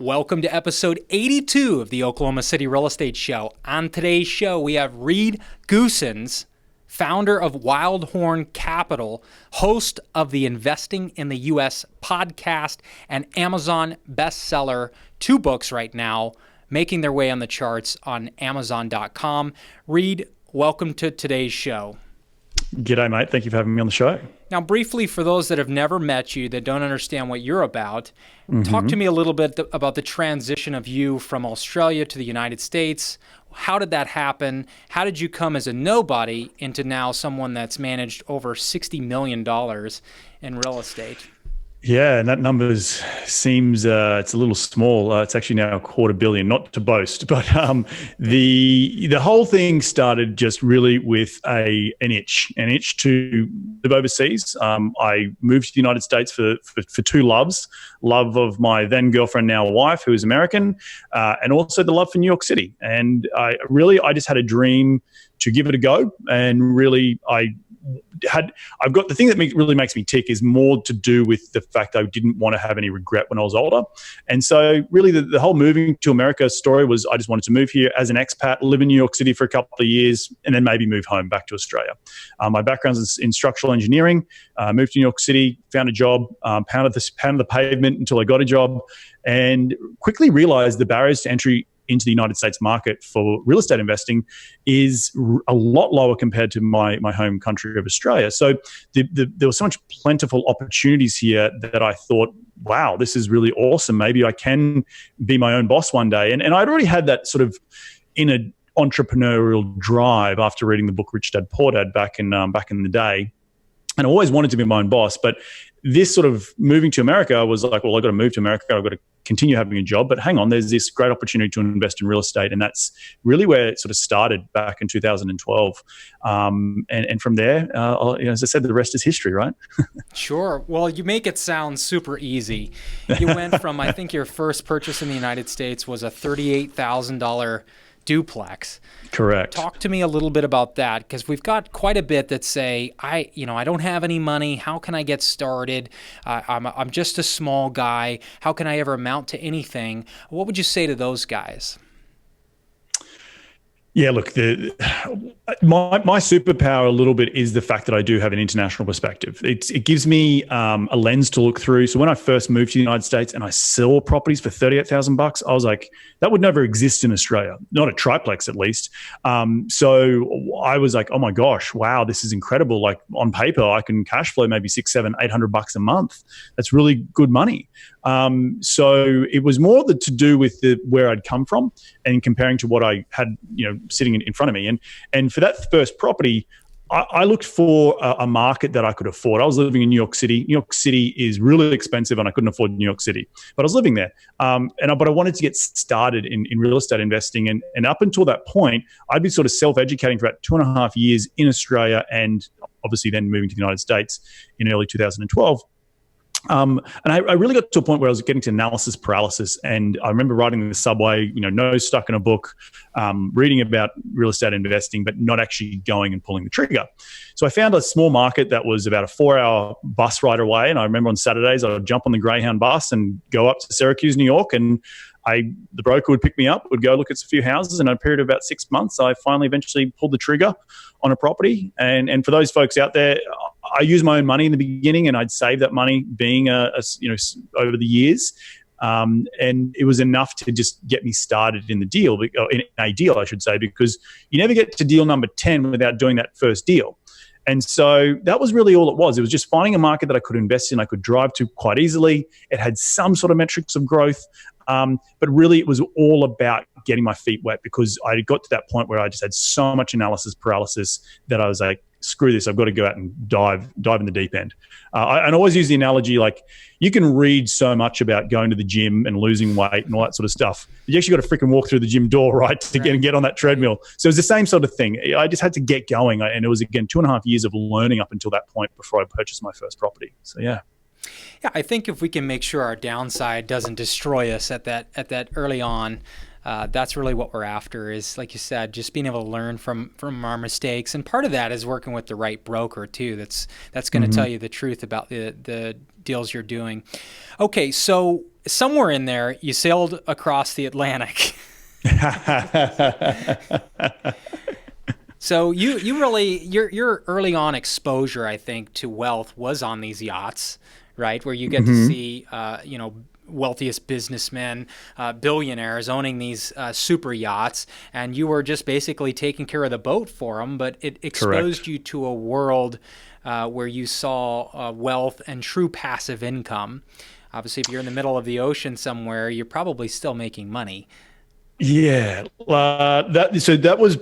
Welcome to episode 82 of the Oklahoma City Real Estate Show. On today's show, we have Reed Goossens, founder of Wildhorn Capital, host of the Investing in the U.S. podcast, and Amazon bestseller, 2 books right now, making their way on the charts on Amazon.com. Reed, welcome to today's show. G'day, mate. Thank you for having me on the show. Now, briefly, for those that have never met you, that don't understand what you're about, talk to me a little bit about the transition of you from Australia to the United States. How did that happen? How did you come as a nobody into now someone that's managed over $60 million in real estate? Yeah, and that number seems it's a little small. It's actually now $250 million, not to boast, but the whole thing started just really with an itch to live overseas. I moved to the United States for 2 loves: love of my then girlfriend, now wife, who is American, and also the love for New York City. And I just had a dream to give it a go, and really I've got the thing that really makes me tick is more to do with the fact that I didn't want to have any regret when I was older. And so really the whole moving to America story was I just wanted to move here as an expat, live in New York City for a couple of years, and then maybe move home back to Australia. My background's in structural engineering. Moved to New York City, found a job, pounded the pavement until I got a job, and quickly realized the barriers to entry into the United States market for real estate investing is a lot lower compared to my home country of Australia. So there was so much plentiful opportunities here that I thought, wow, this is really awesome. Maybe I can be my own boss one day. And I'd already had that sort of inner entrepreneurial drive after reading the book Rich Dad Poor Dad back in the day. And I always wanted to be my own boss, but this sort of moving to America, I was like, well, I've got to move to America. I've got to continue having a job. But hang on, there's this great opportunity to invest in real estate. And that's really where it sort of started back in 2012. And from there, as I said, the rest is history, right? Sure. Well, you make it sound super easy. You went from, I think your first purchase in the United States was a $38,000 duplex. Correct. Talk to me a little bit about that, because we've got quite a bit that say, I don't have any money. How can I get started? I'm just a small guy. How can I ever amount to anything? What would you say to those guys? Yeah, look, my superpower a little bit is the fact that I do have an international perspective. It gives me a lens to look through. So when I first moved to the United States and I saw properties for $38,000, I was like, that would never exist in Australia, not a triplex at least. So I was like, oh my gosh, wow, this is incredible. Like on paper, I can cash flow maybe $600, $700, $800 a month. That's really good money. So it was more to do with where I'd come from and comparing to what I had, sitting in front of me. And for that first property, I looked for a market that I could afford. I was living in New York City. New York City is really expensive and I couldn't afford New York City, but I was living there. But I wanted to get started in real estate investing. And up until that point, I'd been sort of self-educating for about 2.5 years in Australia and obviously then moving to the United States in early 2012. And I really got to a point where I was getting to analysis paralysis. And I remember riding the subway, nose stuck in a book, reading about real estate investing, but not actually going and pulling the trigger. So I found a small market that was about a 4-hour bus ride away. And I remember on Saturdays, I would jump on the Greyhound bus and go up to Syracuse, New York. And the broker would pick me up, would go look at a few houses. And in a period of about 6 months, I finally eventually pulled the trigger on a property. And for those folks out there, I used my own money in the beginning, and I'd saved that money being over the years, and it was enough to just get me started in a deal, I should say, because you never get to deal number 10 without doing that first deal. And so that was really all it was. It was just finding a market that I could invest in, I could drive to quite easily. It had some sort of metrics of growth, but really it was all about getting my feet wet, because I got to that point where I just had so much analysis paralysis that I was like, screw this, I've got to go out and dive in the deep end. I always use the analogy, like you can read so much about going to the gym and losing weight and all that sort of stuff. You actually got to freaking walk through the gym door, right, to get on that treadmill. So it was the same sort of thing. I just had to get going. And it was, again, 2.5 years of learning up until that point before I purchased my first property. So, yeah. Yeah, I think if we can make sure our downside doesn't destroy us at that early on, that's really what we're after, is, like you said, just being able to learn from our mistakes. And part of that is working with the right broker too. That's going to tell you the truth about the deals you're doing. Okay, so somewhere in there, you sailed across the Atlantic. So you really your early on exposure, I think, to wealth was on these yachts, right? Where you get to see wealthiest businessmen, billionaires owning these super yachts, and you were just basically taking care of the boat for them. But it exposed you to a world where you saw wealth and true passive income. Obviously, if you're in the middle of the ocean somewhere, you're probably still making money. Yeah, that was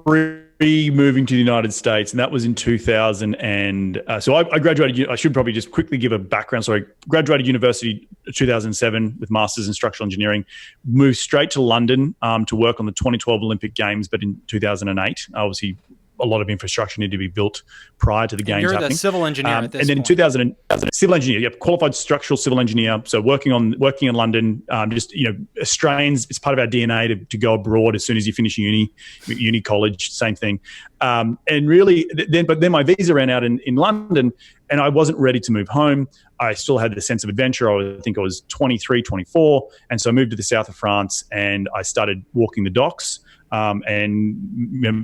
pre-moving to the United States, and that was in 2000. And so I graduated. I should probably just quickly give a background. So I graduated university in 2007 with masters in structural engineering. Moved straight to London to work on the 2012 Olympic Games, but in 2008, obviously, a lot of infrastructure needed to be built prior to the games happening. You're the civil engineer at this point. And then in 2000, civil engineer, yep, qualified structural civil engineer. So working in London, Australians, it's part of our DNA to go abroad as soon as you finish uni college, same thing. And really, then my visa ran out in London, and I wasn't ready to move home. I still had the sense of adventure. I think I was 23, 24. And so I moved to the south of France, and I started walking the docks. And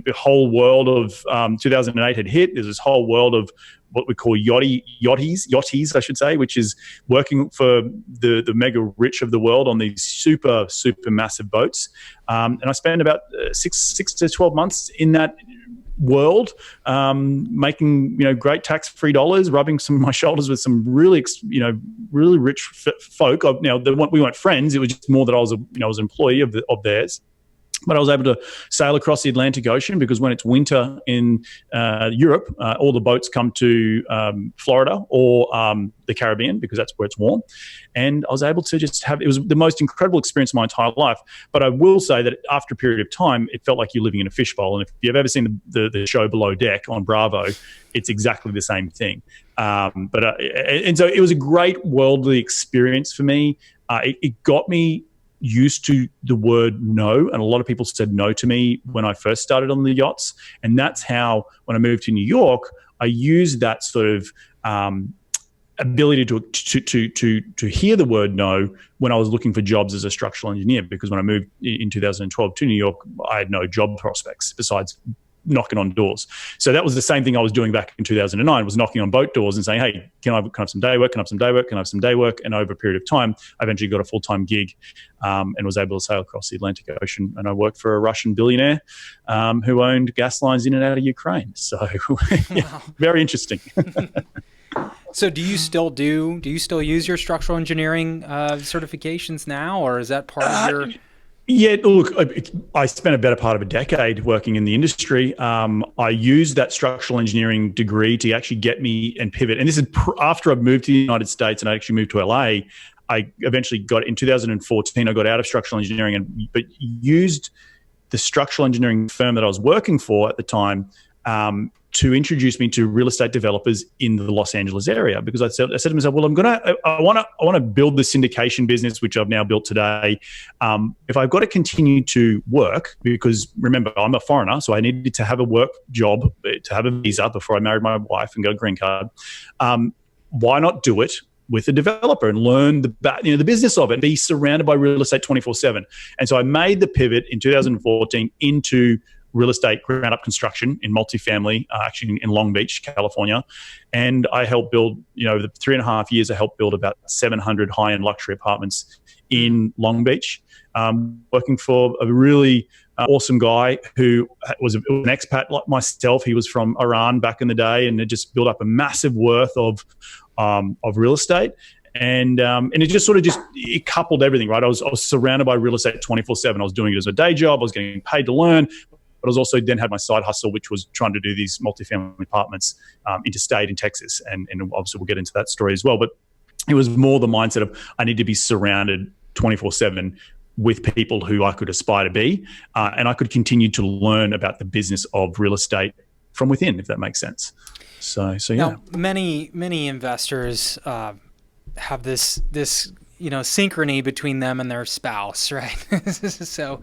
the whole world of 2008 had hit. There's this whole world of what we call yachties, I should say, which is working for the mega rich of the world on these super, super massive boats. And I spent about six to 12 months in that world, making great tax-free dollars, rubbing some of my shoulders with some really rich folk. We weren't friends. It was just more that I was an employee of theirs. But I was able to sail across the Atlantic Ocean because when it's winter in Europe, all the boats come to Florida or the Caribbean because that's where it's warm. And I was able to it was the most incredible experience of my entire life. But I will say that after a period of time, it felt like you're living in a fishbowl. And if you've ever seen the show Below Deck on Bravo, it's exactly the same thing. And so it was a great worldly experience for me. It got me used to the word no, and a lot of people said no to me when I first started on the yachts, and that's how when I moved to New York, I used that sort of ability to hear the word no when I was looking for jobs as a structural engineer. Because when I moved in 2012 to New York, I had no job prospects besides knocking on doors. So that was the same thing I was doing back in 2009, was knocking on boat doors and saying, hey, can I have some day work? Can I have some day work? Can I have some day work? And over a period of time, I eventually got a full-time gig and was able to sail across the Atlantic Ocean. And I worked for a Russian billionaire who owned gas lines in and out of Ukraine. So yeah, very interesting. So do you still use your structural engineering certifications now, or is that part of your... Yeah, look, I spent a better part of a decade working in the industry. I used that structural engineering degree to actually get me and pivot. And this is after I moved to the United States and I actually moved to LA. I eventually got, in 2014, I got out of structural engineering, but used the structural engineering firm that I was working for at the time to introduce me to real estate developers in the Los Angeles area, because I said to myself, well, I want to build the syndication business, which I've now built today. If I've got to continue to work, because remember, I'm a foreigner, so I needed to have a work job to have a visa before I married my wife and got a green card. Why not do it with a developer and learn the business of it, and be surrounded by real estate 24/7? And so I made the pivot in 2014 into real estate ground-up construction in multifamily, actually in Long Beach, California. And I helped build, the 3.5 years, I helped build about 700 high-end luxury apartments in Long Beach, working for a really awesome guy who was an expat like myself. He was from Iran back in the day, and it just built up a massive worth of real estate. And it just it coupled everything, right? I was surrounded by real estate 24/7. I was doing it as a day job. I was getting paid to learn. But I was also then had my side hustle, which was trying to do these multifamily apartments interstate in Texas. And obviously we'll get into that story as well. But it was more the mindset of I need to be surrounded 24/7 with people who I could aspire to be. And I could continue to learn about the business of real estate from within, if that makes sense. So yeah. Now, many investors have this synchrony between them and their spouse, right? So,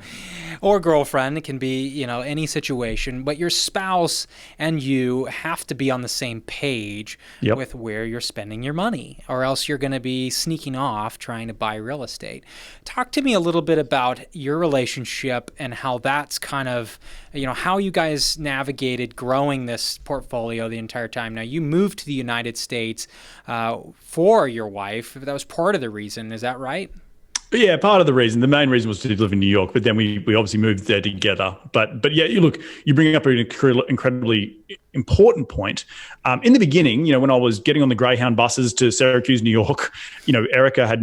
or girlfriend, it can be, any situation, but your spouse and you have to be on the same page with where you're spending your money, or else you're going to be sneaking off trying to buy real estate. Talk to me a little bit about your relationship and how that's kind of, how you guys navigated growing this portfolio the entire time. Now, you moved to the United States for your wife. That was part of the reason. Is that right? Yeah, part of the reason. The main reason was to live in New York, but then we obviously moved there together. But yeah, you bring up an incredibly important point. In the beginning, when I was getting on the Greyhound buses to Syracuse, New York, Erica had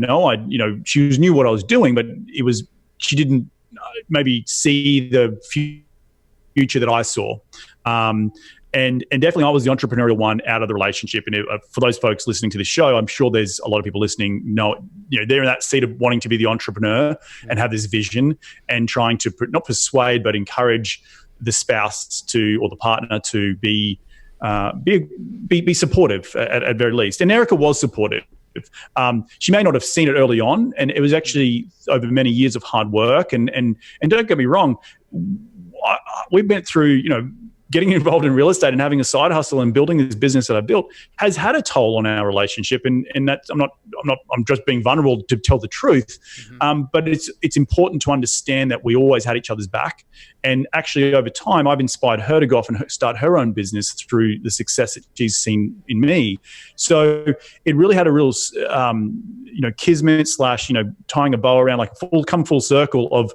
she knew what I was doing, but she didn't maybe see the future that I saw. And definitely I was the entrepreneurial one out of the relationship. And for those folks listening to this show, I'm sure there's a lot of people listening, they're in that seat of wanting to be the entrepreneur and have this vision and trying to not persuade, but encourage the spouse or the partner to be supportive at very least. And Erica was supportive. She may not have seen it early on, and it was actually over many years of hard work. And don't get me wrong, we went through, getting involved in real estate and having a side hustle and building this business that I built has had a toll on our relationship. And that's, I'm just being vulnerable to tell the truth. Mm-hmm. But it's important to understand that we always had each other's back. And actually over time, I've inspired her to go off and start her own business through the success that she's seen in me. So it really had a real, kismet / tying a bow around, like full circle of,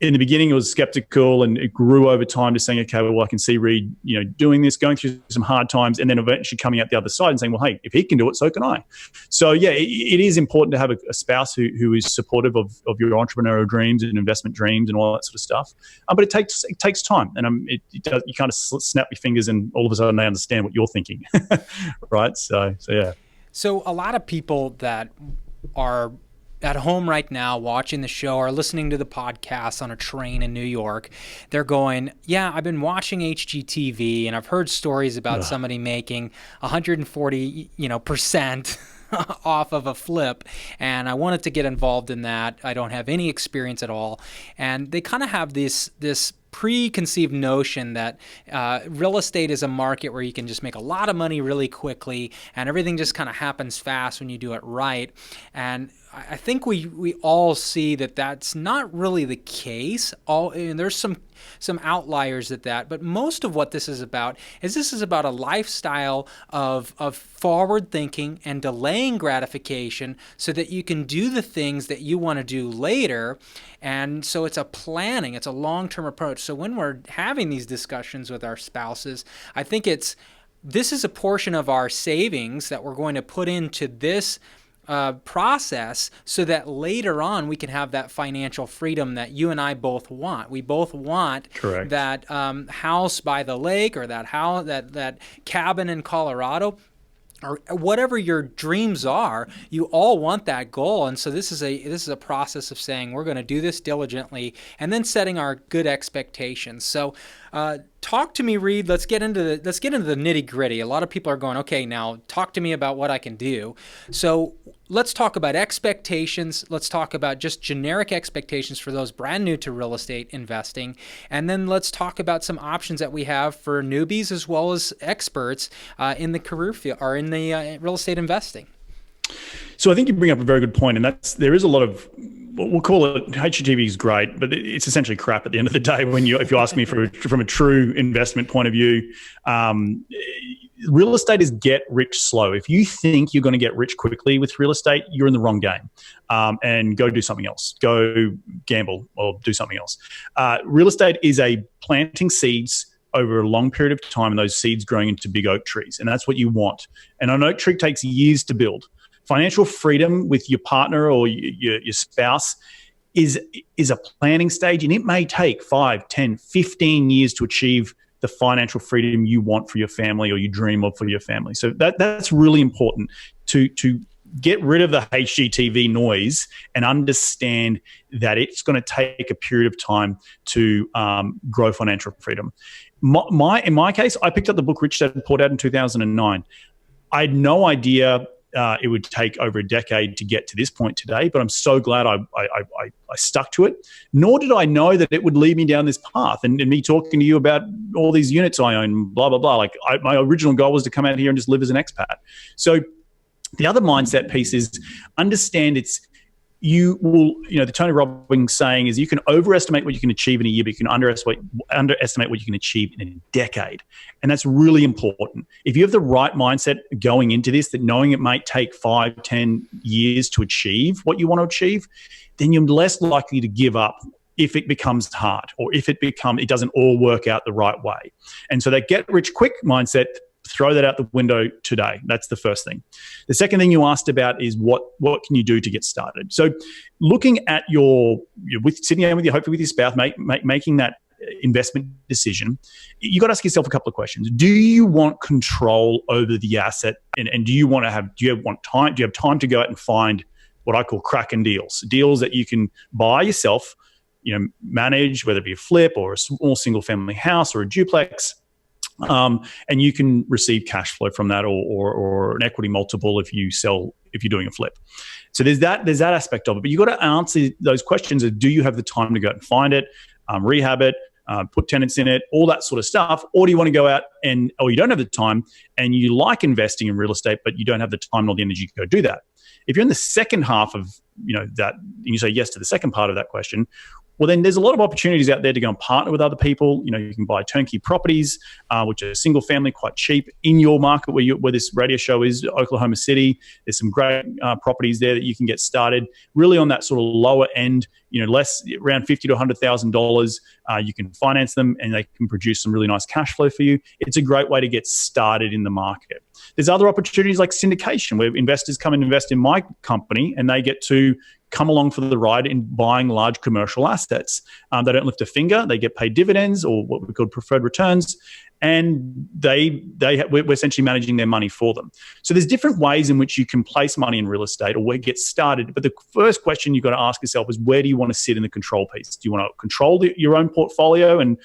in the beginning, it was skeptical, and it grew over time to saying, okay, well, I can see Reed, doing this, going through some hard times, and then eventually coming out the other side and saying, well, hey, if he can do it, so can I. So, yeah, it is important to have a spouse who is supportive of your entrepreneurial dreams and investment dreams and all that sort of stuff. But it takes time, and you kind of snap your fingers, and all of a sudden they understand what you're thinking, right? So yeah. So a lot of people that are at home right now watching the show or listening to the podcast on a train in New York, they're going, yeah, I've been watching HGTV and I've heard stories about somebody making 140%, off of a flip, and I wanted to get involved in that. I don't have any experience at all. And they kind of have this preconceived notion that real estate is a market where you can just make a lot of money really quickly and everything just kind of happens fast when you do it right. And I think we all see that that's not really the case. There's some outliers at that, but most of what this is about a lifestyle of forward thinking and delaying gratification so that you can do the things that you want to do later. And so it's a long-term approach. So when we're having these discussions with our spouses, I think this is a portion of our savings that we're going to put into this process so that later on we can have that financial freedom that you and I both want. We both want Correct. That house by the lake or that cabin in Colorado. Or whatever your dreams are, you all want that goal, and so this is a process of saying we're going to do this diligently, and then setting our good expectations. So, talk to me, Reed. Let's get into the nitty gritty. A lot of people are going, okay, now talk to me about what I can do. So let's talk about expectations. Let's talk about just generic expectations for those brand new to real estate investing, and then let's talk about some options that we have for newbies as well as experts in the career field or in the real estate investing. So I think you bring up a very good point, and there is a lot of, we'll call it, HGTV is great, but it's essentially crap at the end of the day. If you ask me from a true investment point of view, real estate is get rich slow. If you think you're going to get rich quickly with real estate, you're in the wrong game. And go do something else. Go gamble or do something else. Real estate is a planting seeds over a long period of time, and those seeds growing into big oak trees. And that's what you want. And an oak tree takes years to build. Financial freedom with your partner or your spouse is a planning stage, and it may take 5, 10, 15 years to achieve the financial freedom you want for your family or you dream of for your family. So that's really important to get rid of the HGTV noise and understand that it's going to take a period of time to grow financial freedom. In my case, I picked up the book Rich Dad Poor Dad in 2009. I had no idea it would take over a decade to get to this point today, but I'm so glad I stuck to it. Nor did I know that it would lead me down this path and me talking to you about all these units I own, blah, blah, blah. Like my original goal was to come out here and just live as an expat. So the other mindset piece is understand the Tony Robbins saying is you can overestimate what you can achieve in a year, but you can underestimate what you can achieve in a decade. And that's really important. If you have the right mindset going into this, that knowing it might take 5, 10 years to achieve what you want to achieve, then you're less likely to give up if it becomes hard or if it doesn't all work out the right way. And so that get rich quick mindset, throw that out the window today. That's the first thing. The second thing you asked about is what can you do to get started? So looking at sitting down with hopefully with your spouse, making that investment decision, you got to ask yourself a couple of questions. Do you want control over the asset? And do you have time to go out and find what I call cracking deals that you can buy yourself, manage, whether it be a flip or a small single family house or a duplex, and you can receive cash flow from that or an equity multiple if you're doing a flip. So there's that aspect of it. But you got to answer those questions of, do you have the time to go out and find it, rehab it, put tenants in it, all that sort of stuff? Or do you want to go out or you don't have the time and you like investing in real estate, but you don't have the time nor the energy to go do that? If you're in the second half of that, and you say yes to the second part of that question, well, then there's a lot of opportunities out there to go and partner with other people. You can buy turnkey properties, which are single family, quite cheap in your market where this radio show is, Oklahoma City. There's some great properties there that you can get started really on that sort of lower end, less around $50,000 to $100,000. You can finance them and they can produce some really nice cash flow for you. It's a great way to get started in the market. There's other opportunities like syndication, where investors come and invest in my company and they get to come along for the ride in buying large commercial assets. They don't lift a finger. They get paid dividends or what we call preferred returns, and we're essentially managing their money for them. So there's different ways in which you can place money in real estate or where it gets started. But the first question you've got to ask yourself is, where do you want to sit in the control piece? Do you want to control your own portfolio and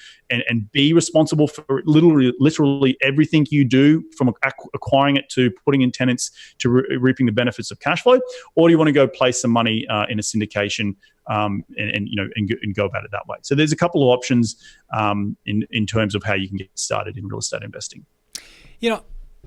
be responsible for literally everything you do, from acquiring it to putting in tenants to reaping the benefits of cash flow? Or do you want to go place some money in a syndication and go about it that way? So there's a couple of options in terms of how you can get started in real estate investing.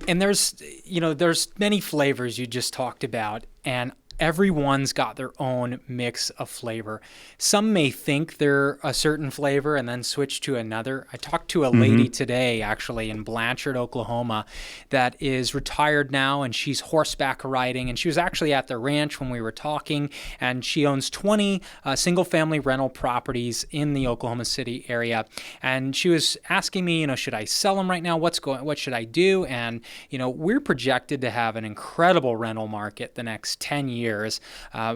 And there's many flavors you just talked about, and everyone's got their own mix of flavor. Some may think they're a certain flavor and then switch to another. I talked to a lady today, actually, in Blanchard, Oklahoma, that is retired now, and she's horseback riding. And she was actually at the ranch when we were talking, and she owns 20 single-family rental properties in the Oklahoma City area. And she was asking me, should I sell them right now? What should I do? And, we're projected to have an incredible rental market the next 10 years.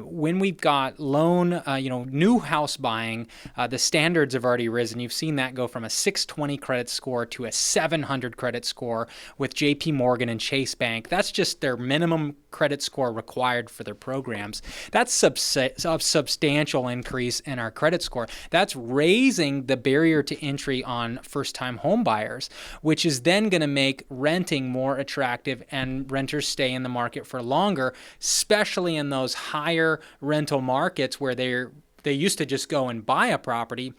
When we've got new house buying, the standards have already risen. You've seen that go from a 620 credit score to a 700 credit score with JP Morgan and Chase Bank. That's just their minimum credit score required for their programs. That's a substantial increase in our credit score. That's raising the barrier to entry on first-time home buyers, which is then going to make renting more attractive and renters stay in the market for longer, especially in those higher rental markets where they used to just go and buy a property.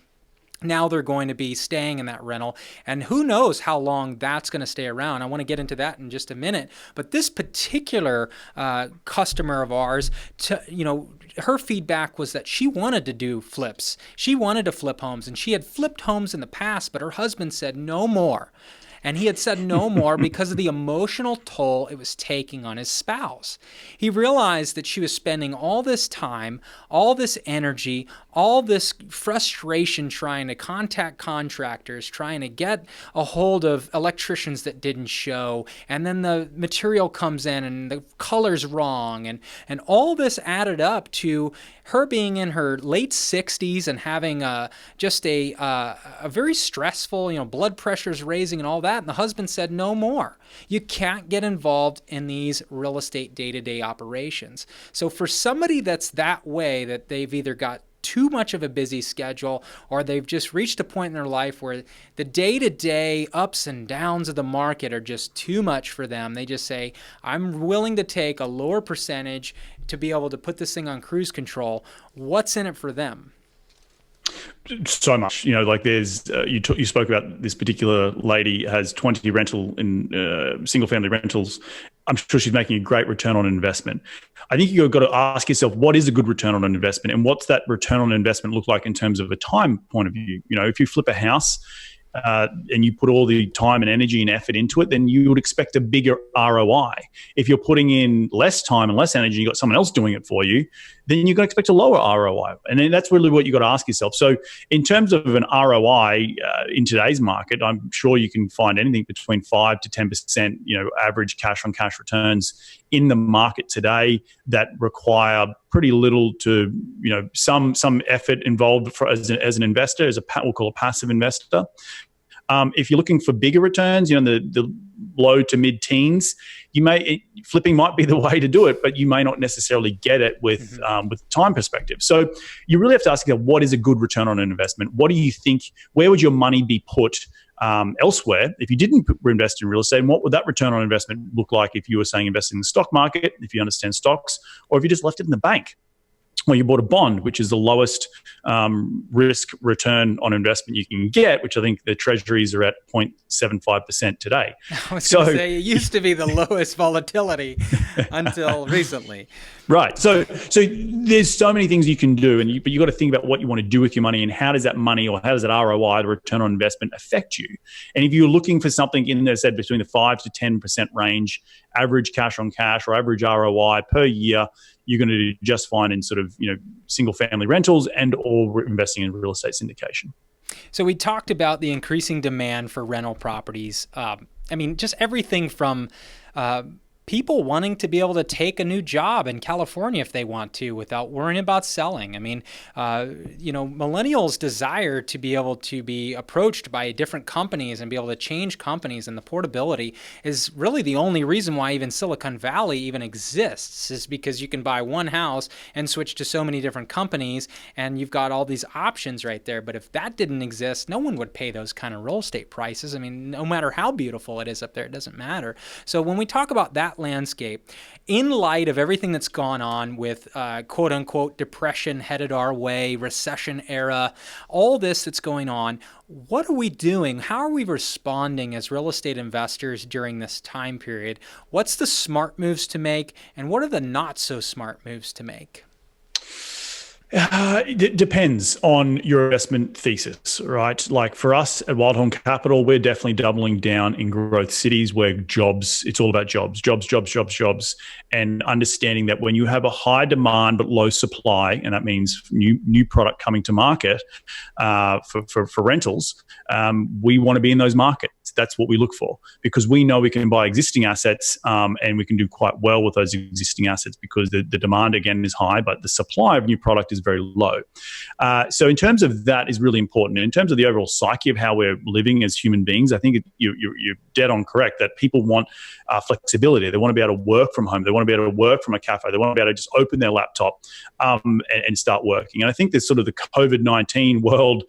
Now they're going to be staying in that rental, and who knows how long that's going to stay around. I want to get into that in just a minute. But this particular customer of ours, her feedback was that she wanted to do flips. She wanted to flip homes, and she had flipped homes in the past, but her husband said no more. And he had said no more because of the emotional toll it was taking on his spouse. He realized that she was spending all this time, all this energy, all this frustration trying to contact contractors, trying to get a hold of electricians that didn't show, and then the material comes in and the color's wrong, and all this added up to her being in her late 60s and having just a very stressful, blood pressure's raising and all that. And the husband said, no more. You can't get involved in these real estate day-to-day operations. So for somebody that's that way, that they've either got too much of a busy schedule, or they've just reached a point in their life where the day-to-day ups and downs of the market are just too much for them. They just say, I'm willing to take a lower percentage to be able to put this thing on cruise control. What's in it for them? So much, like there's you spoke about this particular lady has 20 rental in single family rentals. I'm sure she's making a great return on investment. I think you've got to ask yourself, what is a good return on investment, and what's that return on investment look like in terms of a time point of view? If you flip a house and you put all the time and energy and effort into it, then you would expect a bigger ROI. If you're putting in less time and less energy, you've got someone else doing it for you, then you're going to expect a lower ROI. And then that's really what you've got to ask yourself. So in terms of an ROI in today's market, I'm sure you can find anything between 5 to 10%, average cash on cash returns in the market today that require pretty little to, some effort involved as an investor, we'll call a passive investor. If you're looking for bigger returns, the low to mid teens, flipping might be the way to do it, but you may not necessarily get it with time perspective. So you really have to ask yourself, what is a good return on an investment? What do you think? Where would your money be put elsewhere if you didn't invest in real estate? And what would that return on investment look like if you were saying investing in the stock market, if you understand stocks, or if you just left it in the bank? Well, you bought a bond, which is the lowest risk return on investment you can get, which I think the treasuries are at 0.75% today. I was going to say, it used to be the lowest volatility until recently. Right. So there's so many things you can do, but you got to think about what you want to do with your money and how does that money, or how does that ROI, the return on investment, affect you? And if you're looking for something in there, said between the 5 to 10% range, average cash on cash or average ROI per year, you're going to do just fine in sort of, single family rentals and or investing in real estate syndication. So we talked about the increasing demand for rental properties. Just everything from people wanting to be able to take a new job in California if they want to without worrying about selling. Millennials desire to be able to be approached by different companies and be able to change companies, and the portability is really the only reason why even Silicon Valley even exists, is because you can buy one house and switch to so many different companies and you've got all these options right there. But if that didn't exist, no one would pay those kind of real estate prices. No matter how beautiful it is up there, it doesn't matter. So when we talk about that landscape, in light of everything that's gone on with quote unquote depression headed our way, recession era, all this that's going on, what are we doing? How are we responding as real estate investors during this time period? What's the smart moves to make, and what are the not so smart moves to make? It depends on your investment thesis, right? Like for us at Wildhorn Capital, we're definitely doubling down in growth cities where it's all about jobs, and understanding that when you have a high demand but low supply, and that means new product coming to market for rentals, we want to be in those markets. That's what we look for, because we know we can buy existing assets and we can do quite well with those existing assets because the demand, again, is high, but the supply of new product is very low. So in terms of that is really important. And in terms of the overall psyche of how we're living as human beings, I think you're dead on correct that people want flexibility. They want to be able to work from home. They want to be able to work from a cafe. They want to be able to just open their laptop and start working. And I think this sort of the COVID-19 world,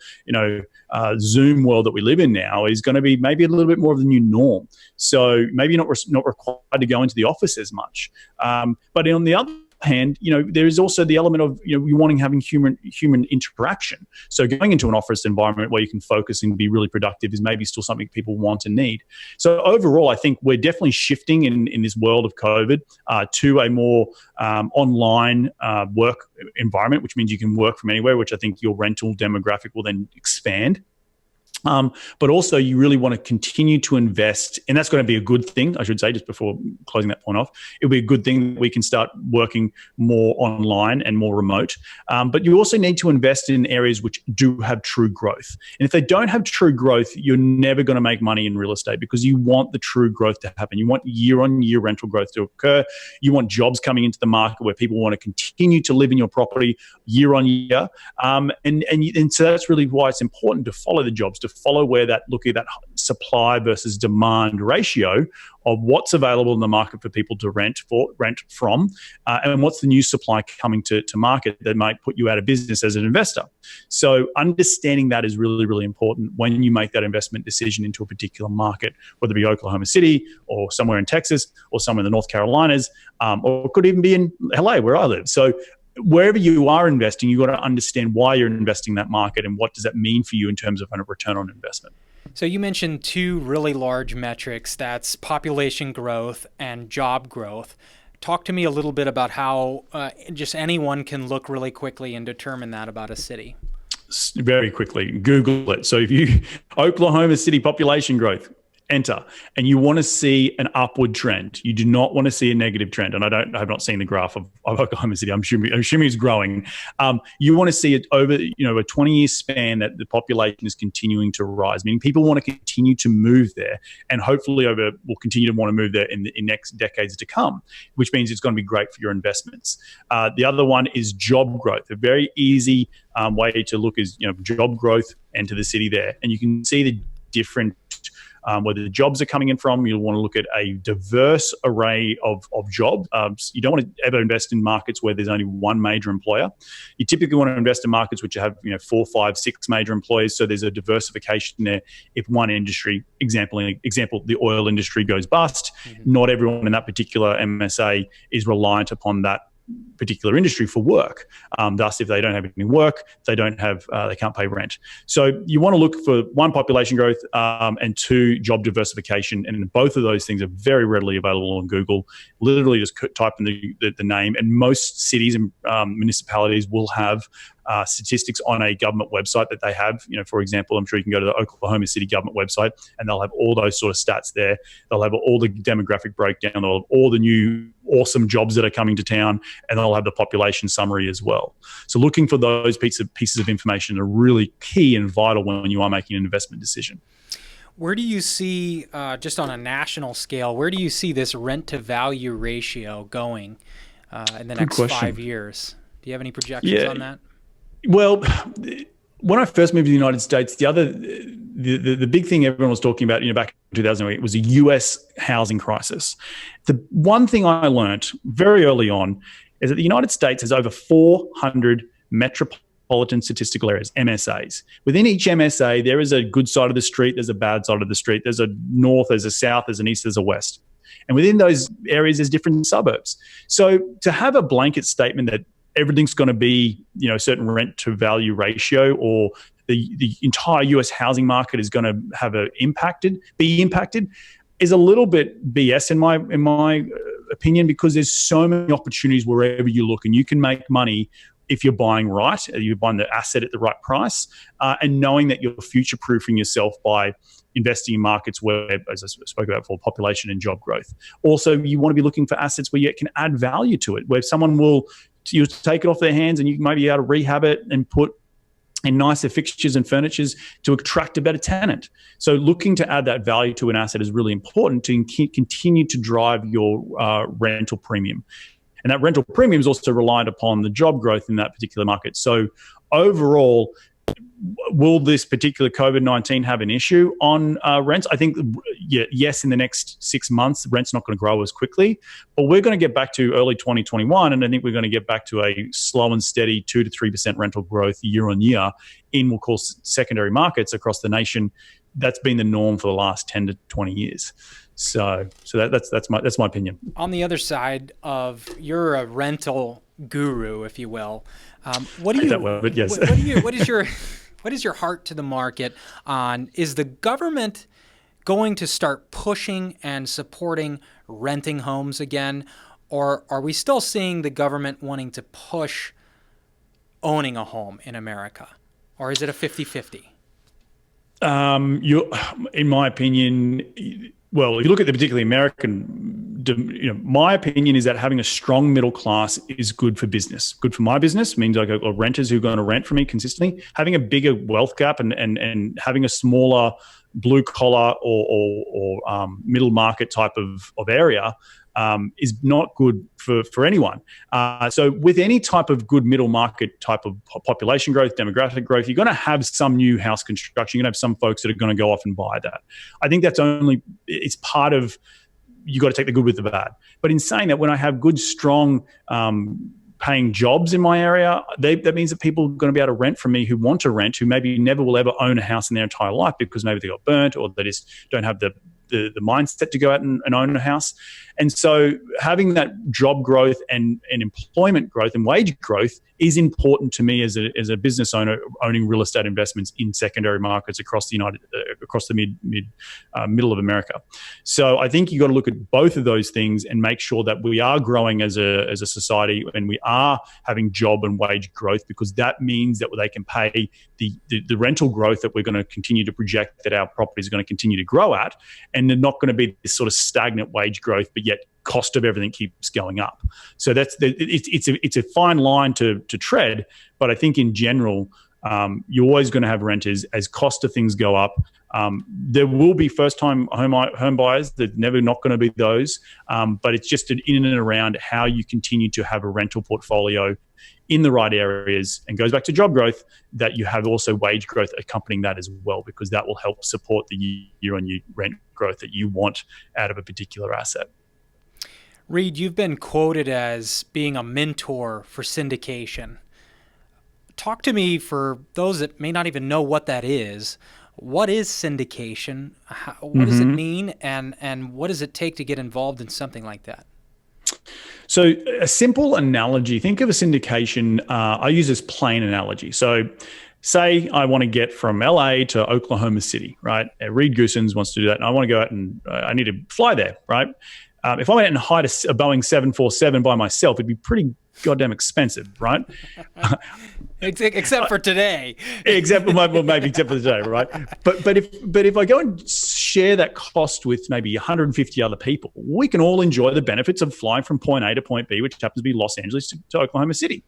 Zoom world that we live in now is going to be maybe a little bit more of the new norm. So maybe not required to go into the office as much. But on the other hand, there is also the element of, you wanting having human interaction. So going into an office environment where you can focus and be really productive is maybe still something people want and need. So overall, I think we're definitely shifting in this world of COVID to a more online work environment, which means you can work from anywhere, which I think your rental demographic will then expand. But also you really want to continue to invest, and that's going to be a good thing, I should say, just before closing that point off. It'll be a good thing that we can start working more online and more remote. But you also need to invest in areas which do have true growth. And if they don't have true growth, you're never going to make money in real estate, because you want the true growth to happen. You want year-on-year rental growth to occur. You want jobs coming into the market where people want to continue to live in your property year on year. And so that's really why it's important to follow the jobs, to follow where look at that supply versus demand ratio of what's available in the market for people to rent from, and what's the new supply coming to market that might put you out of business as an investor. So understanding that is really, really important when you make that investment decision into a particular market, whether it be Oklahoma City or somewhere in Texas or somewhere in the North Carolinas, or it could even be in LA where I live. So wherever you are investing, you've got to understand why you're investing in that market and what does that mean for you in terms of a return on investment. So you mentioned two really large metrics, that's population growth and job growth. Talk to me a little bit about how just anyone can look really quickly and determine that about a city. Very quickly, Google it. So if you, Oklahoma City population growth, enter, and you want to see an upward trend. You do not want to see a negative trend. And I have not seen the graph of Oklahoma City. I'm assuming it's growing. You want to see it over, a 20-year span that the population is continuing to rise. Meaning people want to continue to move there, and hopefully will continue to want to move there in next decades to come, which means it's going to be great for your investments. The other one is job growth. A very easy way to look is, job growth, enter the city there. And you can see the different where the jobs are coming in from. You'll want to look at a diverse array of jobs. You don't want to ever invest in markets where there's only one major employer. You typically want to invest in markets which have 4, 5, 6 major employers, so there's a diversification there. If one industry, example, the oil industry goes bust, not everyone in that particular MSA is reliant upon that particular industry for work. Thus, if they don't have any work, they can't pay rent. So you want to look for one, population growth, and two, job diversification. And both of those things are very readily available on Google. Literally just type in the name, and most cities and municipalities will have statistics on a government website that they have. For example, I'm sure you can go to the Oklahoma City government website and they'll have all those sort of stats there. They'll have all the demographic breakdown, they'll have all the new awesome jobs that are coming to town, and they'll have the population summary as well. So looking for those pieces of information are really key and vital when you are making an investment decision. Where do you see, just on a national scale, where do you see this rent to value ratio going in the next 5 years? Do you have any projections on that? Well, when I first moved to the United States, the big thing everyone was talking about, back in 2008 was a US housing crisis. The one thing I learned very early on is that the United States has over 400 metropolitan statistical areas, MSAs. Within each MSA, there is a good side of the street, there's a bad side of the street, there's a north, there's a south, there's an east, there's a west. And within those areas, there's different suburbs. So to have a blanket statement that everything's going to be, a certain rent to value ratio, or the entire US housing market is going to be impacted, is a little bit BS in my opinion, because there's so many opportunities wherever you look, and you can make money if you're buying right, you're buying the asset at the right price, and knowing that you're future-proofing yourself by investing in markets where, as I spoke about before, population and job growth. Also, you want to be looking for assets where you can add value to it, where someone you'll take it off their hands and you might be able to rehab it and put in nicer fixtures and furnitures to attract a better tenant. So looking to add that value to an asset is really important to continue to drive your rental premium. And that rental premium is also reliant upon the job growth in that particular market. So overall, will this particular COVID-19 have an issue on rents? I think, yes, in the next 6 months, rent's not going to grow as quickly, but we're going to get back to early 2021, and I think we're going to get back to a slow and steady 2 to 3% rental growth year on year in, we'll call, secondary markets across the nation. That's been the norm for the last 10 to 20 years. So that's my opinion. On the other side of, you're a rental guru, if you will. What is your heart to the market on, is the government going to start pushing and supporting renting homes again, or are we still seeing the government wanting to push owning a home in America, or is it a 50-50? In my opinion, well, if you look at the particularly American, my opinion is that having a strong middle class is good for business. Good for my business means I've got renters who are going to rent for me consistently. Having a bigger wealth gap and having a smaller blue collar or middle market type of area is not good for anyone. So with any type of good middle market type of population growth, demographic growth, you're going to have some new house construction. You're going to have some folks that are going to go off and buy that. I think it's part of, you got to take the good with the bad. But in saying that, when I have good, strong paying jobs in my area, that means that people are going to be able to rent from me who want to rent, who maybe never will ever own a house in their entire life because maybe they got burnt or they just don't have the mindset to go out and own a house. And so having that job growth and employment growth and wage growth is important to me as a business owner owning real estate investments in secondary markets across the middle of America. So I think you got to look at both of those things and make sure that we are growing as a society and we are having job and wage growth, because that means that they can pay the rental growth that we're going to continue to project that our properties are going to continue to grow at, and they're not going to be this sort of stagnant wage growth, but yet cost of everything keeps going up. So it's a fine line to tread, but I think in general, you're always going to have renters as cost of things go up. There will be first-time home buyers. They're never not going to be those, but it's just in and around how you continue to have a rental portfolio in the right areas, and goes back to job growth, that you have also wage growth accompanying that as well, because that will help support the year-on-year rent growth that you want out of a particular asset. Reed, you've been quoted as being a mentor for syndication. Talk to me, for those that may not even know what that is. What is syndication? What does it mean? And what does it take to get involved in something like that? So a simple analogy, think of a syndication. I use this plain analogy. So say I want to get from LA to Oklahoma City, right? Reed Goossens wants to do that. And I want to go out and I need to fly there, right? If I went out and hired a Boeing 747 by myself, it'd be pretty goddamn expensive, right? Except for today. Maybe except for today, right? But if I go and share that cost with maybe 150 other people, we can all enjoy the benefits of flying from point A to point B, which happens to be Los Angeles to Oklahoma City.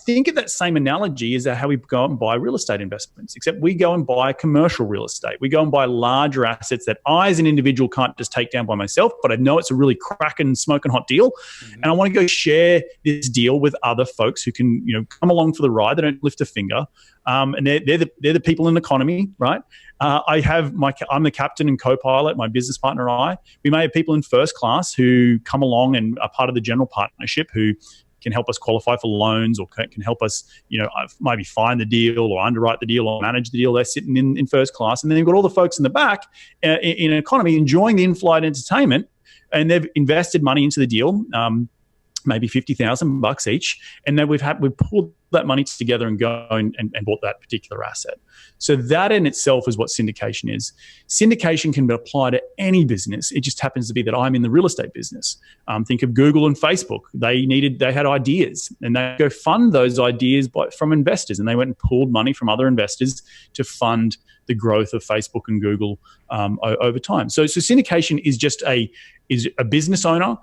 Think of that same analogy as how we go out and buy real estate investments, except we go and buy commercial real estate. We go and buy larger assets that I as an individual can't just take down by myself, but I know it's a really cracking, smoking hot deal. And I want to go share this deal with other folks who can, come along for the ride. They don't lift a finger. And they're the people in the economy, right? I'm the captain and co-pilot, my business partner and I. We may have people in first class who come along and are part of the general partnership who can help us qualify for loans, or can help us, maybe find the deal or underwrite the deal or manage the deal. They're sitting in first class. And then you've got all the folks in the back in an economy enjoying the in-flight entertainment, and they've invested money into the deal, maybe $50,000 each. And then we've pulled that money together and go and bought that particular asset. So that in itself is what syndication is. Syndication can be applied to any business. It just happens to be that I'm in the real estate business. Think of Google and Facebook. They had ideas, and they go fund those ideas from investors, and they went and pulled money from other investors to fund the growth of Facebook and Google over time. So syndication is just a business owner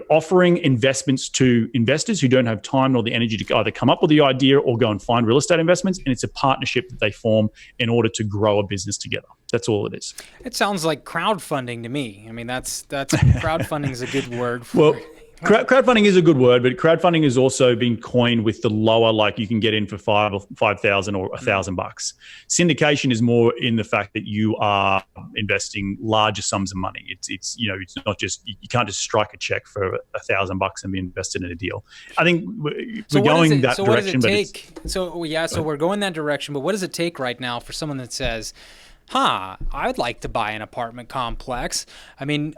offering investments to investors who don't have time nor the energy to either come up with the idea or go and find real estate investments. And it's a partnership that they form in order to grow a business together. That's all it is. It sounds like crowdfunding to me. I mean, that's crowdfunding is a good word for it. Crowdfunding is a good word, but crowdfunding has also been coined with the lower, like you can get in for $5,000 or $1,000. Syndication is more in the fact that you are investing larger sums of money. It's not just, you can't just strike a check for $1,000 and be invested in a deal. I think we're going that direction. So what does it take? So we're going that direction, but what does it take right now for someone that says, I'd like to buy an apartment complex? I mean,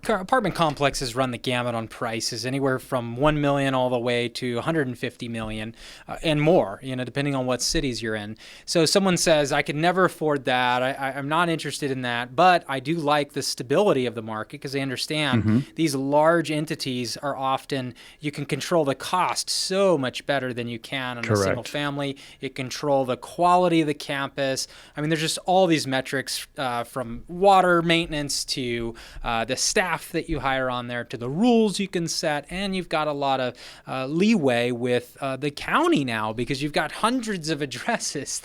apartment complexes run the gamut on prices, anywhere from $1 million all the way to $150 million and more, depending on what cities you're in. So someone says, I could never afford that. I'm not interested in that, but I do like the stability of the market, because they understand these large entities are often, you can control the cost so much better than you can on a single family. You control the quality of the campus. I mean, there's just all these metrics from water maintenance to the staff that you hire on there to the rules you can set, and you've got a lot of leeway with the county now because you've got hundreds of addresses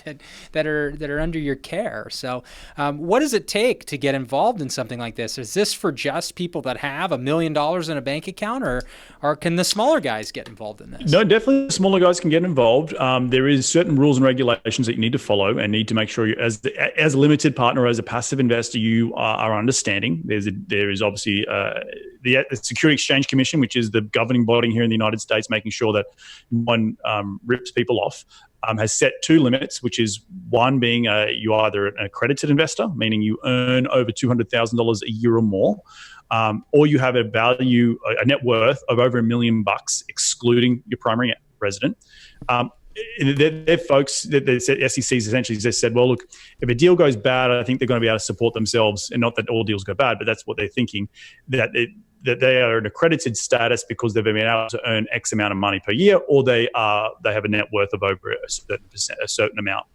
that are under your care. So what does it take to get involved in something like this? Is this for just people that have $1 million in a bank account, or can the smaller guys get involved in this? No, definitely the smaller guys can get involved. There is certain rules and regulations that you need to follow and need to make sure you, as a limited partner, as a passive investor, you are understanding. There is obviously the Security Exchange Commission, which is the governing body here in the United States, making sure that no one rips people off. Has set two limits, which is one being you are either an accredited investor, meaning you earn over $200,000 a year or more, or you have a net worth of over $1 million, excluding your primary resident. They're folks that the SEC's essentially just said, well, look, if a deal goes bad, I think they're going to be able to support themselves, and not that all deals go bad, but that's what they're thinking, that they are an accredited status because they've been able to earn X amount of money per year, or they have a net worth of over a certain amount.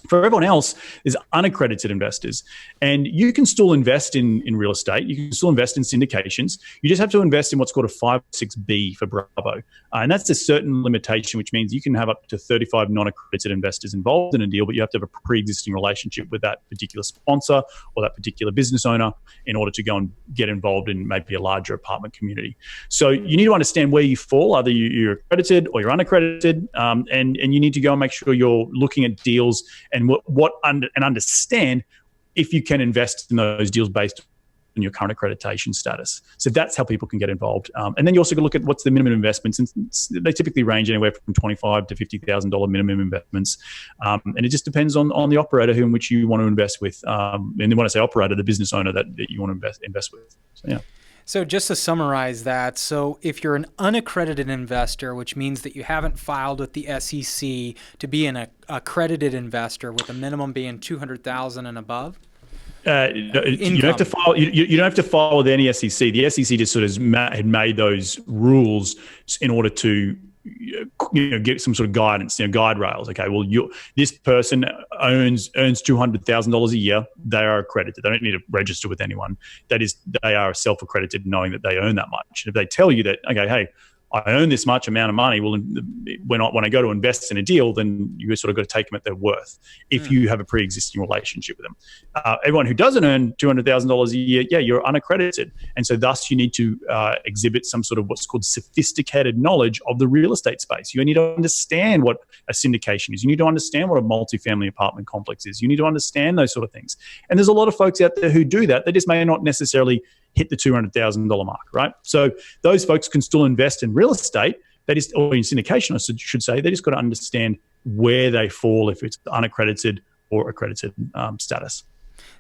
For everyone else, there's unaccredited investors. And you can still invest in real estate. You can still invest in syndications. You just have to invest in what's called a 506B for Bravo. And that's a certain limitation, which means you can have up to 35 non-accredited investors involved in a deal, but you have to have a pre-existing relationship with that particular sponsor or that particular business owner in order to go and get involved in maybe a larger apartment community. So you need to understand where you fall. Either you're accredited or you're unaccredited, and you need to go and make sure you're looking at deals and understand if you can invest in those deals based on your current accreditation status. So that's how people can get involved. And then you also look at what's the minimum investments, and they typically range anywhere from $25,000 to $50,000 minimum investments. And it just depends on the operator in which you want to invest with. And when I say operator, the business owner that you want to invest with. So, yeah. So just to summarize that, so if you're an unaccredited investor, which means that you haven't filed with the SEC to be an accredited investor with a minimum being $200,000 and above? You don't have to file. You don't have to file with any SEC. The SEC just sort of had made those rules in order to get some sort of guidance, guide rails. Okay, well, this person earns $200,000 a year. They are accredited. They don't need to register with anyone. That is, they are self-accredited, knowing that they earn that much. And if they tell you that, okay, hey, I earn this much amount of money, well, when I go to invest in a deal, then you sort of got to take them at their worth if you have a pre-existing relationship with them. Everyone who doesn't earn $200,000 a year, yeah, you're unaccredited. And so thus you need to exhibit some sort of what's called sophisticated knowledge of the real estate space. You need to understand what a syndication is. You need to understand what a multifamily apartment complex is. You need to understand those sort of things. And there's a lot of folks out there who do that. They just may not necessarily hit the $200,000 mark, right? So those folks can still invest in real estate, or in syndication, I should say. They just got to understand where they fall, if it's unaccredited or accredited status.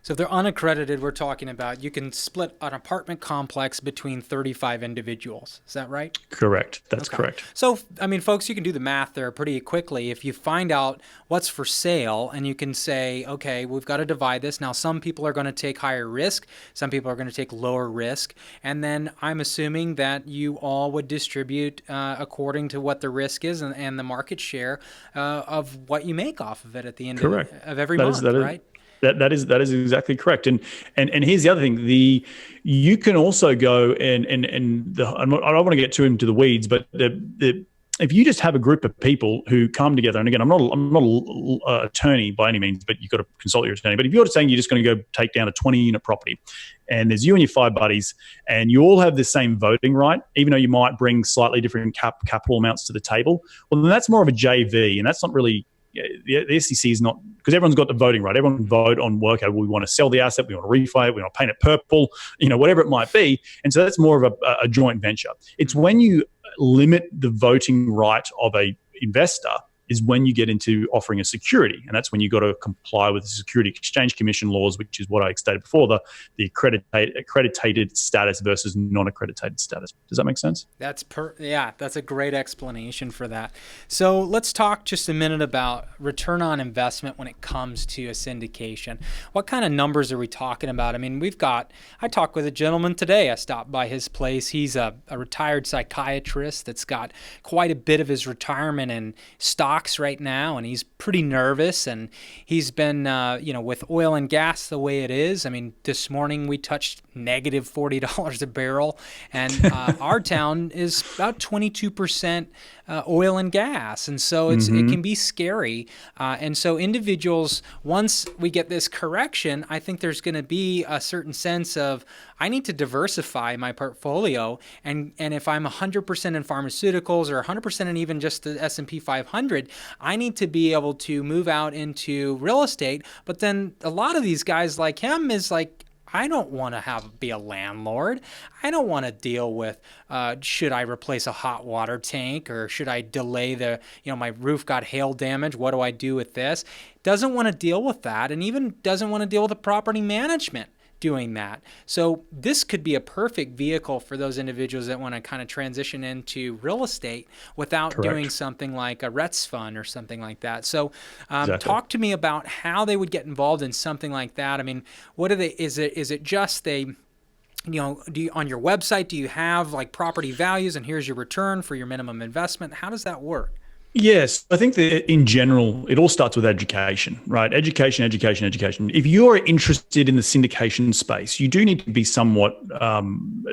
So if they're unaccredited, we're talking about you can split an apartment complex between 35 individuals. Is that right? Correct. That's correct. So, I mean, folks, you can do the math there pretty quickly. If you find out what's for sale and you can say, okay, we've got to divide this. Now, some people are going to take higher risk. Some people are going to take lower risk. And then I'm assuming that you all would distribute according to what the risk is and the market share of what you make off of it at the end of every month, right? That is exactly correct. And here's the other thing: you can also go I don't want to get too into the weeds, but if you just have a group of people who come together, and again, I'm not an attorney by any means, but you've got to consult your attorney. But if you're saying you're just going to go take down a 20-unit property, and there's you and your 5 buddies, and you all have the same voting right, even though you might bring slightly different capital amounts to the table, well, then that's more of a JV, and that's not really. The SEC is not, because everyone's got the voting right. Everyone can vote on work. We want to sell the asset. We want to refi it. We want to paint it purple, whatever it might be. And so that's more of a joint venture. It's when you limit the voting right of a investor is when you get into offering a security. And that's when you've got to comply with the Security Exchange Commission laws, which is what I stated before, the accredited status versus non-accredited status. Does that make sense? That's a great explanation for that. So let's talk just a minute about return on investment when it comes to a syndication. What kind of numbers are we talking about? I mean, I talked with a gentleman today. I stopped by his place. He's a retired psychiatrist that's got quite a bit of his retirement in stocks right now, and he's pretty nervous, and he's been with oil and gas the way it is. I mean, this morning we touched negative $40 a barrel. And our town is about 22% oil and gas. And so it can be scary. And so individuals, once we get this correction, I think there's going to be a certain sense of, I need to diversify my portfolio. And if I'm 100% in pharmaceuticals or 100% in even just the S&P 500, I need to be able to move out into real estate. But then a lot of these guys like him is like, I don't want to be a landlord. I don't want to deal with, should I replace a hot water tank, or should I delay my roof got hail damage? What do I do with this? Doesn't want to deal with that, and even doesn't want to deal with the property management doing that. So this could be a perfect vehicle for those individuals that want to kind of transition into real estate without doing something like a REITs fund or something like that. So talk to me about how they would get involved in something like that. I mean, what are they, is it just on your website, do you have like property values and here's your return for your minimum investment? How does that work? Yes, I think that in general, it all starts with education, right? Education. If you're interested in the syndication space, you do need to be somewhat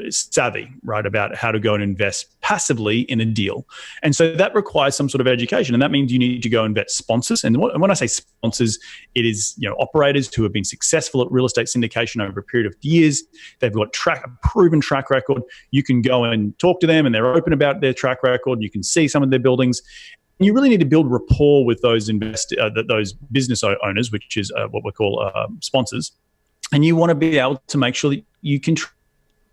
savvy, right, about how to go and invest passively in a deal. And so that requires some sort of education. And that means you need to go and vet sponsors. And when I say sponsors, it is operators who have been successful at real estate syndication over a period of years. They've got a proven track record. You can go and talk to them and they're open about their track record. You can see some of their buildings. You really need to build rapport with those those business owners, which is what we call sponsors, and you want to be able to make sure that you can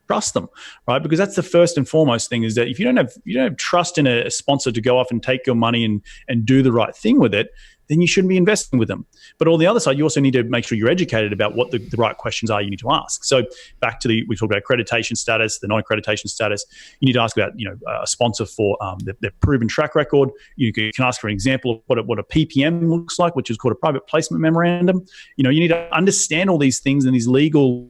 trust them, right? Because that's the first and foremost thing, is that if you don't have trust in a sponsor to go off and take your money and do the right thing with it, then you shouldn't be investing with them. But on the other side, you also need to make sure you're educated about what the right questions are you need to ask. So back to we talked about accreditation status, the non-accreditation status. You need to ask about a sponsor for their proven track record. You can ask for an example of what a PPM looks like, which is called a private placement memorandum. You need to understand all these things and these legal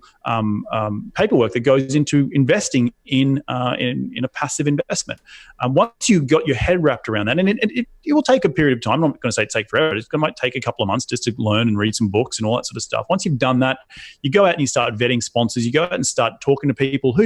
paperwork that goes into investing in a passive investment. Once you've got your head wrapped around that, and it will take a period of time. I'm not going to say it take forever. It might take a couple of months just to learn and read some books and all that sort of stuff. Once you've done that, you go out and you start vetting sponsors. You go out and start talking to people.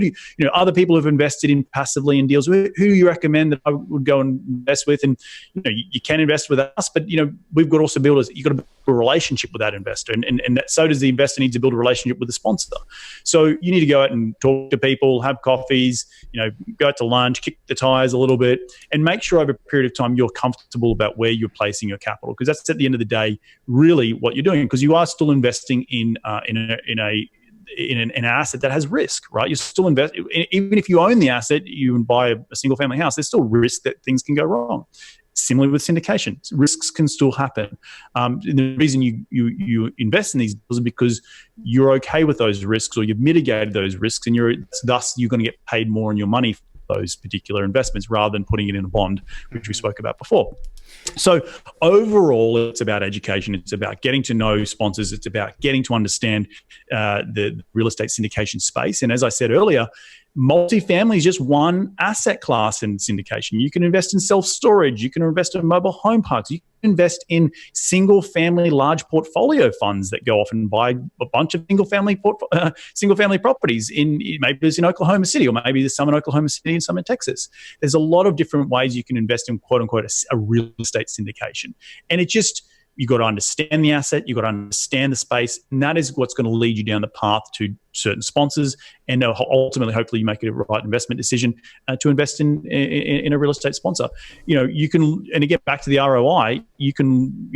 Other people who've invested in passively in deals. Who do you recommend that I would go and invest with? And you can invest with us, but we've got to also you've got to build a relationship with that investor, and that, so does the investor need to build a relationship with the sponsor. So you need to go out and talk to people, have coffees, go out to lunch, kick the tires a little bit, and make sure over a period of time you're comfortable about where you're placing your capital, because that's at the end of the day really what you're doing, because you are still investing in an asset that has risk, right? You still invest, even if you own the asset, you buy a single family house, there's still risk that things can go wrong. Similarly with syndication, risks can still happen. The reason you invest in these deals is because you're okay with those risks, or you've mitigated those risks, and thus you're going to get paid more on your money for those particular investments rather than putting it in a bond, which we spoke about before. So overall, it's about education. It's about getting to know sponsors. It's about getting to understand the real estate syndication space. And as I said earlier, multifamily is just one asset class in syndication. You can invest in self-storage. You can invest in mobile home parks. You can invest in single-family large portfolio funds that go off and buy a bunch of single-family properties. Maybe there's in Oklahoma City, or maybe there's some in Oklahoma City and some in Texas. There's a lot of different ways you can invest in quote-unquote a real estate syndication. And you've got to understand the asset, you've got to understand the space, and that is what's going to lead you down the path to certain sponsors, and ultimately, hopefully, you make a right investment decision to invest in a real estate sponsor. You can, and again, back to the ROI, you can,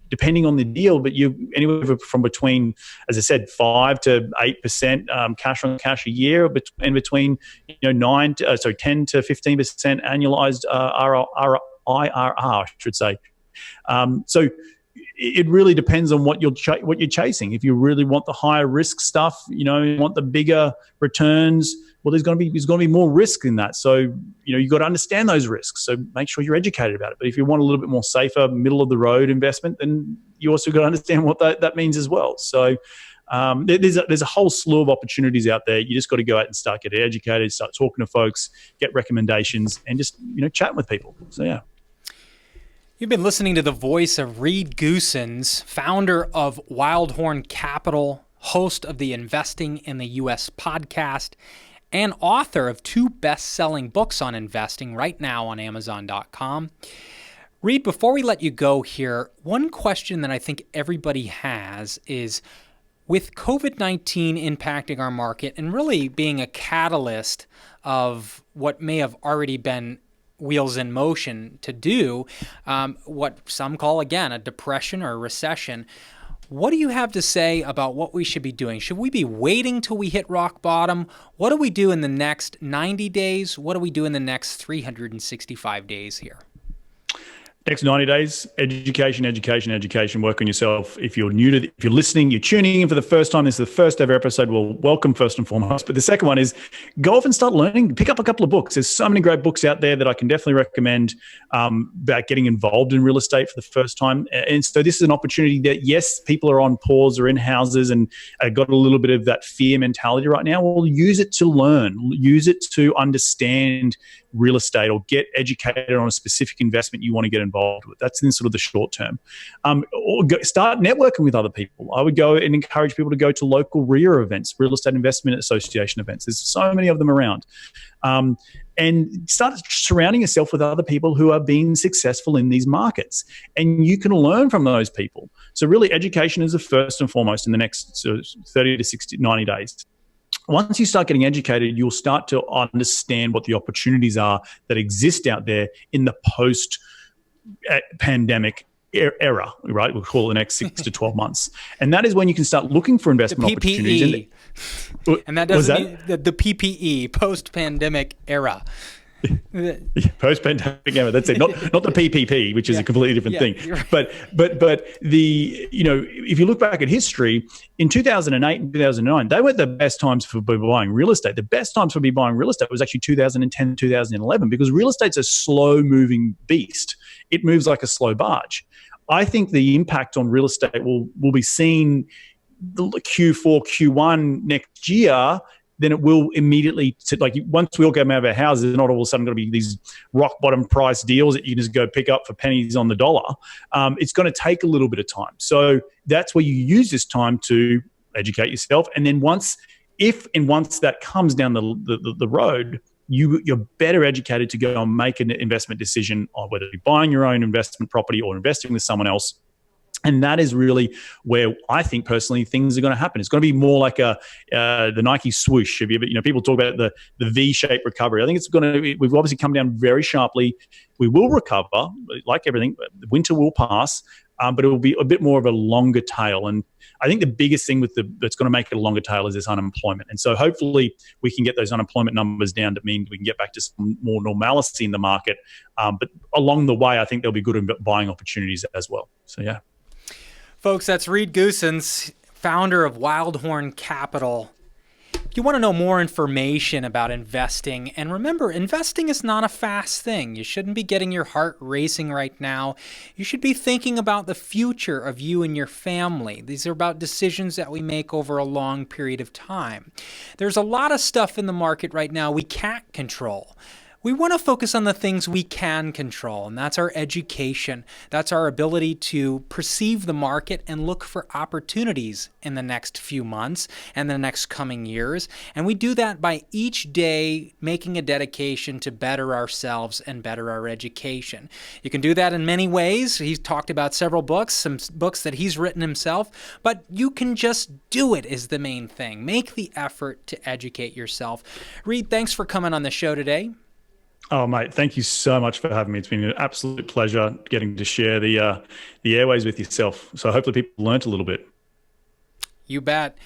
depending on the deal, but anywhere from between, as I said, 5 to 8% cash on cash a year, and between 10 to 15% annualized IRR, I should say. So it really depends on what you're chasing. If you really want the higher risk stuff, you want the bigger returns, well, there's going to be more risk in that. So, you've got to understand those risks. So make sure you're educated about it. But if you want a little bit more safer, middle of the road investment, then you also got to understand what that means as well. So there's a whole slew of opportunities out there. You just got to go out and start getting educated, start talking to folks, get recommendations, and just chat with people. So yeah. You've been listening to the voice of Reed Goossens, founder of Wildhorn Capital, host of the Investing in the U.S. podcast, and author of 2 best-selling books on investing right now on Amazon.com. Reed, before we let you go here, one question that I think everybody has is, with COVID-19 impacting our market and really being a catalyst of what may have already been wheels in motion to do, what some call, again, a depression or a recession, what do you have to say about what we should be doing? Should we be waiting till we hit rock bottom? What do we do in the next 90 days? What do we do in the next 365 days here? Next 90 days, education, work on yourself. If you're if you're listening, you're tuning in for the first time, this is the first ever episode, well, welcome first and foremost. But the second one is go off and start learning, pick up a couple of books. There's so many great books out there that I can definitely recommend about getting involved in real estate for the first time. And so this is an opportunity that, yes, people are on pause or in houses and got a little bit of that fear mentality right now. Well, use it to learn, use it to understand real estate or get educated on a specific investment you want to get involved with. That's in sort of the short term. Or start networking with other people. I would go and encourage people to go to local RIA events, Real Estate Investment Association events. There's so many of them around. And start surrounding yourself with other people who are being successful in these markets. And you can learn from those people. So really, education is the first and foremost in the next 30 to 60, 90 days. Once you start getting educated, you'll start to understand what the opportunities are that exist out there in the post-pandemic era, right? We'll call it the next 6 to 12 months. And that is when you can start looking for investment opportunities. And that doesn't mean the PPE, post-pandemic era. Post-pandemic era, that's it. Not the PPP, which is a completely different thing. Right. But the, if you look back at history, in 2008 and 2009, they weren't the best times for buying real estate. The best times for buying real estate was actually 2010, 2011, because real estate's a slow-moving beast. It moves like a slow barge. I think the impact on real estate will be seen Q4, Q1 next year. Then it will immediately, once we all get out of our houses, there's not all of a sudden going to be these rock bottom price deals that you can just go pick up for pennies on the dollar. It's going to take a little bit of time. So that's where you use this time to educate yourself. And then once that comes down the road, you're better educated to go and make an investment decision on whether you're buying your own investment property or investing with someone else. And that is really where I think personally things are going to happen. It's going to be more like the Nike swoosh. People talk about the V-shaped recovery. I think we've obviously come down very sharply. We will recover, like everything. Winter will pass, but it will be a bit more of a longer tail. And I think the biggest thing that's going to make it a longer tail is this unemployment. And so hopefully we can get those unemployment numbers down to mean we can get back to some more normalcy in the market. But along the way, I think there'll be good buying opportunities as well. So, yeah. Folks, that's Reed Goossens, founder of Wildhorn Capital. If you want to know more information about investing, and remember, investing is not a fast thing. You shouldn't be getting your heart racing right now. You should be thinking about the future of you and your family. These are about decisions that we make over a long period of time. There's a lot of stuff in the market right now we can't control. We want to focus on the things we can control, and that's our education. That's our ability to perceive the market and look for opportunities in the next few months and the next coming years. And we do that by each day making a dedication to better ourselves and better our education. You can do that in many ways. He's talked about several books, some books that he's written himself, but you can just do it is the main thing. Make the effort to educate yourself. Reed, thanks for coming on the show today. Oh, mate, thank you so much for having me. It's been an absolute pleasure getting to share the airways with yourself. So hopefully people learned a little bit. You bet.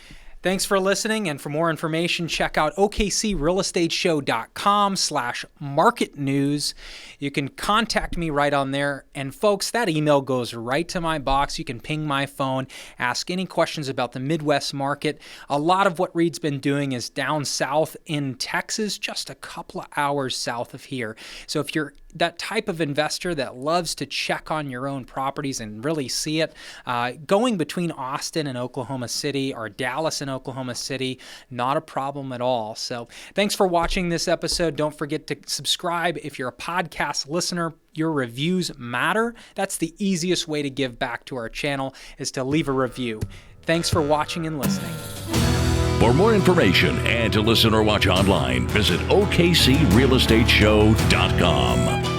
Thanks for listening. And for more information, check out okcrealestateshow.com/market news. You can contact me right on there. And folks, that email goes right to my box. You can ping my phone, ask any questions about the Midwest market. A lot of what Reed's been doing is down south in Texas, just a couple of hours south of here. So if you're that type of investor that loves to check on your own properties and really see it, going between Austin and Oklahoma City or Dallas and Oklahoma City, not a problem at all. So thanks for watching this episode. Don't forget to subscribe. If you're a podcast listener, your reviews matter. That's the easiest way to give back to our channel, is to leave a review. Thanks for watching and listening. For more information and to listen or watch online, visit OKCRealEstateShow.com.